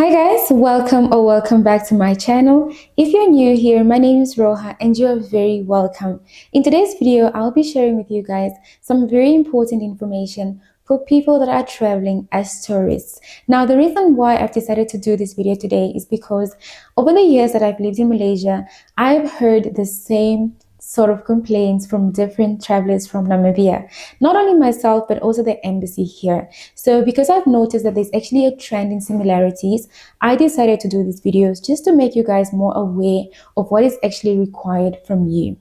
Hi guys, welcome back to my channel. If you're new here, my name is Roha and you are very welcome. In today's video, I'll be sharing with you guys some very important information for people that are traveling as tourists. Now, the reason why I've decided to do this video today is because over the years that I've lived in Malaysia, I've heard the same sort of complaints from different travelers from Namibia. Not only myself, but also the embassy here. So because I've noticed that there's actually a trend in similarities, I decided to do these videos just to make you guys more aware of what is actually required from you.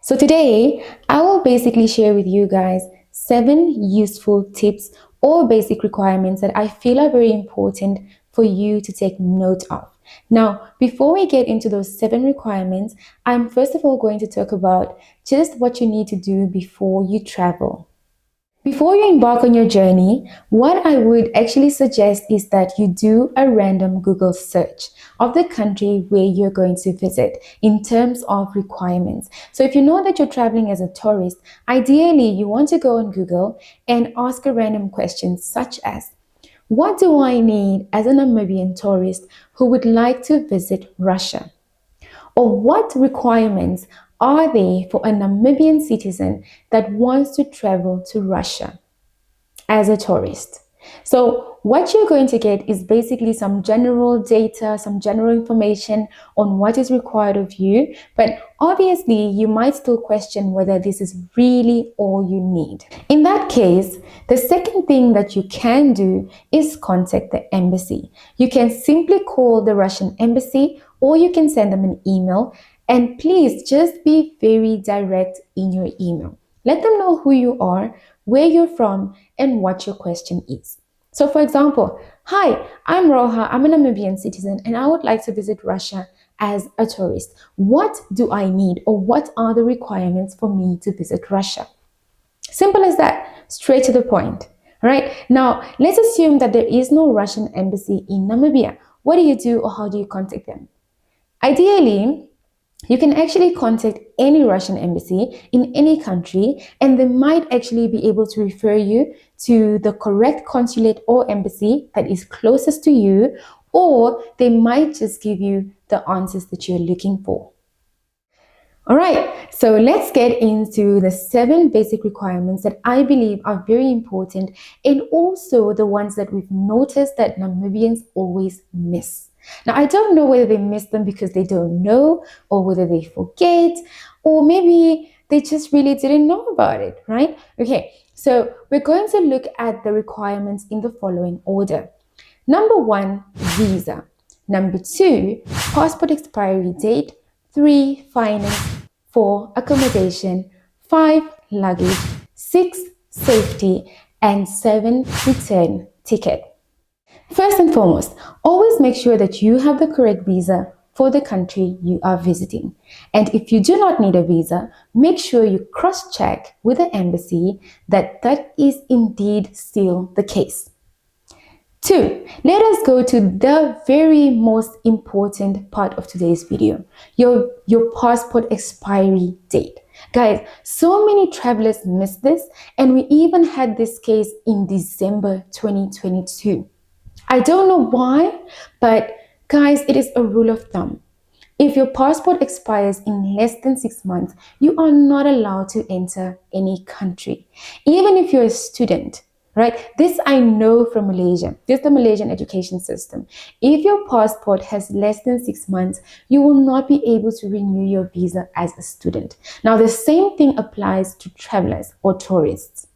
So today, I will basically share with you guys 7 useful tips or basic requirements that I feel are very important for you to take note of. Now, before we get into those 7 requirements, I'm first of all going to talk about just what you need to do before you travel. Before you embark on your journey, what I would actually suggest is that you do a random Google search of the country where you're going to visit in terms of requirements. So if you know that you're traveling as a tourist, ideally you want to go on Google and ask a random question such as, what do I need as a Namibian tourist who would like to visit Russia? Or what requirements are there for a Namibian citizen that wants to travel to Russia as a tourist? So what you're going to get is basically some general data, some general information on what is required of you. But obviously, you might still question whether this is really all you need. In that case, the second thing that you can do is contact the embassy. You can simply call the Russian embassy or you can send them an email. And please just be very direct in your email. Let them know who you are, where you're from, and what your question is. So for example, hi, I'm Roha, I'm a Namibian citizen, and I would like to visit Russia as a tourist. What do I need, or what are the requirements for me to visit Russia? Simple as that, straight to the point. All right, now let's assume that there is no Russian embassy in Namibia. What do you do, or how do you contact them? Ideally, you can actually contact any Russian embassy in any country, and they might actually be able to refer you to the correct consulate or embassy that is closest to you, or they might just give you the answers that you're looking for. All right, so let's get into the 7 basic requirements that I believe are very important, and also the ones that we've noticed that Namibians always miss. Now, I don't know whether they miss them because they don't know, or whether they forget, or maybe they just really didn't know about it, right? Okay, so we're going to look at the requirements in the following order. Number 1, visa. Number 2, passport expiry date. 3, finance. 4, accommodation. 5, luggage. 6, safety. And 7, return ticket. First and foremost, always make sure that you have the correct visa for the country you are visiting. And if you do not need a visa, make sure you cross-check with the embassy that that is indeed still the case. 2, let us go to the very most important part of today's video, your passport expiry date. Guys, so many travelers miss this, and we even had this case in December 2022. I don't know why, but guys, it is a rule of thumb. If your passport expires in less than 6 months, you are not allowed to enter any country. Even if you're a student, right? This I know from Malaysia. This is the Malaysian education system. If your passport has less than 6 months, you will not be able to renew your visa as a student. Now, the same thing applies to travelers or tourists.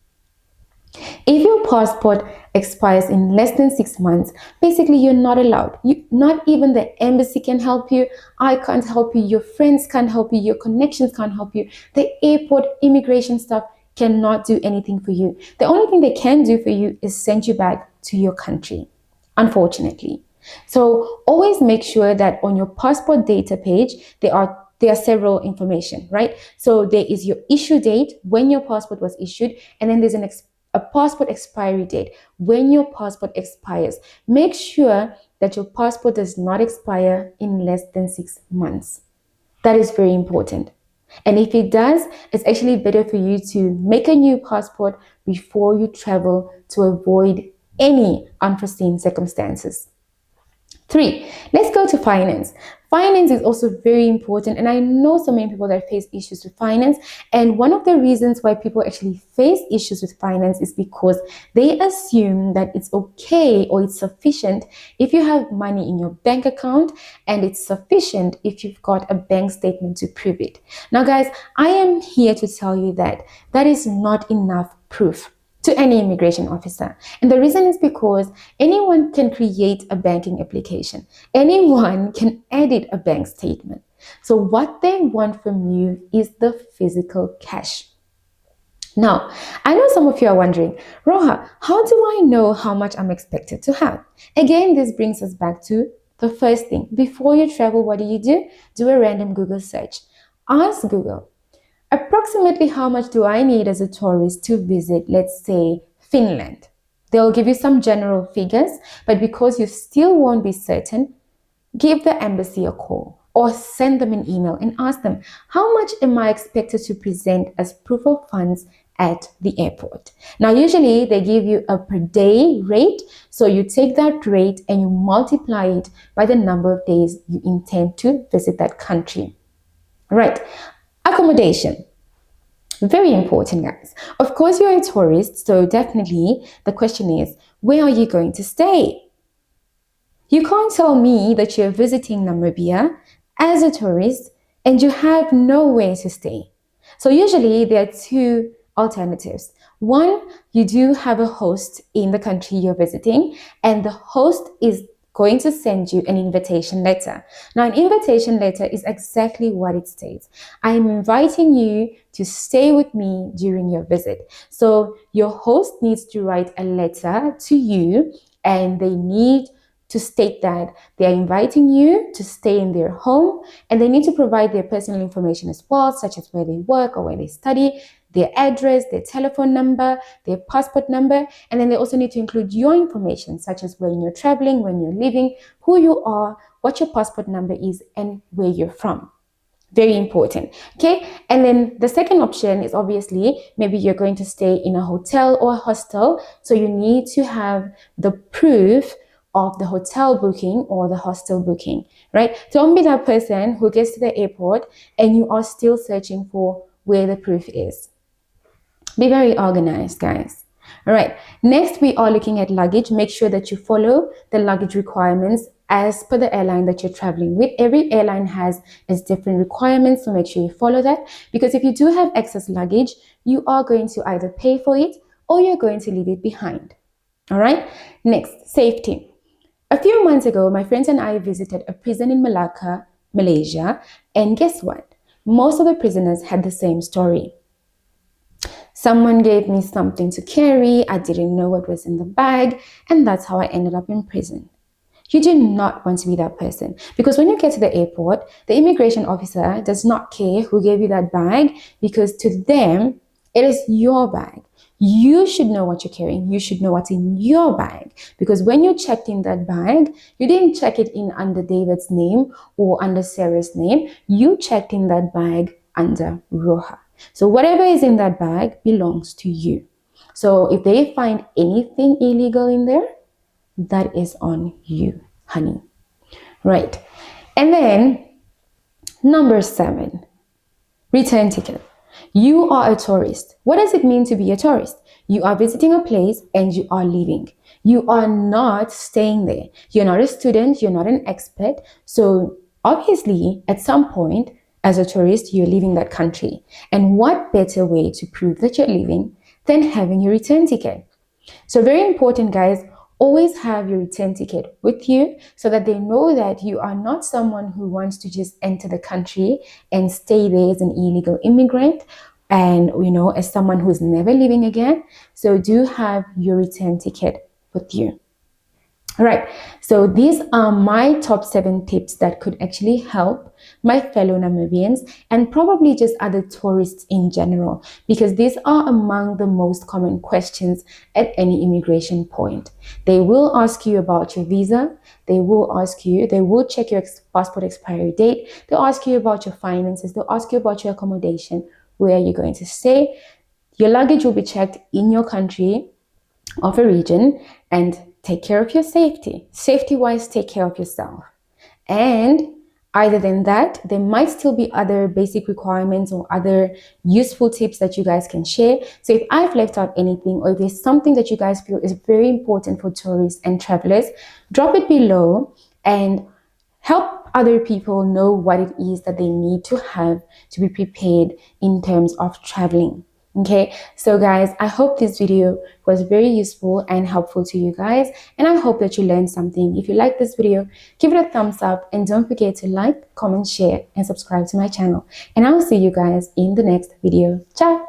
If your passport expires in less than 6 months, basically you're not allowed. Not even the embassy can help you. I can't help you. Your friends can't help you. Your connections can't help you. The airport immigration staff cannot do anything for you. The only thing they can do for you is send you back to your country, unfortunately. So always make sure that on your passport data page, there are several information, right? So there is your issue date, when your passport was issued, and then there's a passport expiry date, when your passport expires. Make sure that your passport does not expire in less than 6 months. That is very important. And if it does, it's actually better for you to make a new passport before you travel to avoid any unforeseen circumstances. Three, let's go to finance. Finance is also very important, and I know so many people that face issues with finance. And one of the reasons why people actually face issues with finance is because they assume that it's okay or it's sufficient if you have money in your bank account, and it's sufficient if you've got a bank statement to prove it. Now, guys, I am here to tell you that that is not enough proof to any immigration officer. And the reason is because anyone can create a banking application. Anyone can edit a bank statement. So what they want from you is the physical cash. Now, I know some of you are wondering, Roha, how do I know how much I'm expected to have? Again, this brings us back to the first thing. Before you travel, what do? Do a random Google search. Ask Google, approximately how much do I need as a tourist to visit, let's say, Finland? They'll give you some general figures, but because you still won't be certain, give the embassy a call or send them an email and ask them, how much am I expected to present as proof of funds at the airport? Now, usually they give you a per day rate. So you take that rate and you multiply it by the number of days you intend to visit that country. Right. Accommodation. Very important, guys. Of course, you're a tourist, so definitely the question is, where are you going to stay? You can't tell me that you're visiting Namibia as a tourist and you have nowhere to stay. So usually there are two alternatives. One, you do have a host in the country you're visiting, and the host is going to send you an invitation letter. Now, an invitation letter is exactly what it states. I'm inviting you to stay with me during your visit. So your host needs to write a letter to you, and they need to state that they are inviting you to stay in their home, and they need to provide their personal information as well, such as where they work or where they study, their address, their telephone number, their passport number, and then they also need to include your information, such as when you're traveling, when you're living, who you are, what your passport number is, and where you're from. Very important. Okay. And then the second option is obviously maybe you're going to stay in a hotel or a hostel. So you need to have the proof of the hotel booking or the hostel booking, right? Don't be that person who gets to the airport and you are still searching for where the proof is. Be very organized, guys. All right. Next, we are looking at luggage. Make sure that you follow the luggage requirements as per the airline that you're traveling with. Every airline has its different requirements, so make sure you follow that. Because if you do have excess luggage, you are going to either pay for it or you're going to leave it behind. All right. Next, safety. A few months ago, my friends and I visited a prison in Malacca, Malaysia, and guess what? Most of the prisoners had the same story. Someone gave me something to carry, I didn't know what was in the bag, and that's how I ended up in prison. You do not want to be that person, because when you get to the airport, the immigration officer does not care who gave you that bag, because to them, it is your bag. You should know what you're carrying. You should know what's in your bag, because when you checked in that bag, you didn't check it in under David's name or under Sarah's name. You checked in that bag under Roha. So whatever is in that bag belongs to you. So if they find anything illegal in there, that is on you, honey. Right. And then number 7, return ticket. You are a tourist. What does it mean to be a tourist? You are visiting a place and you are leaving. You are not staying there. You're not a student. You're not an expert. So obviously, at some point, as a tourist, you're leaving that country. And what better way to prove that you're leaving than having your return ticket? So very important, guys. Always have your return ticket with you so that they know that you are not someone who wants to just enter the country and stay there as an illegal immigrant and, as someone who's never leaving again. So do have your return ticket with you. All right, so these are my top 7 tips that could actually help my fellow Namibians and probably just other tourists in general, because these are among the most common questions at any immigration point. They will ask you about your visa. They will check your passport expiry date. They'll ask you about your finances. They'll ask you about your accommodation. Where are you going to stay? Your luggage will be checked in your country of origin, and take care of your safety. Safety-wise, take care of yourself. And other than that, there might still be other basic requirements or other useful tips that you guys can share. So if I've left out anything, or if there's something that you guys feel is very important for tourists and travelers, drop it below and help other people know what it is that they need to have to be prepared in terms of traveling. Okay, so guys, I hope this video was very useful and helpful to you guys, and I hope that you learned something. If you like this video, give it a thumbs up, and don't forget to like, comment, share, and subscribe to my channel. And I'll see you guys in the next video. Ciao.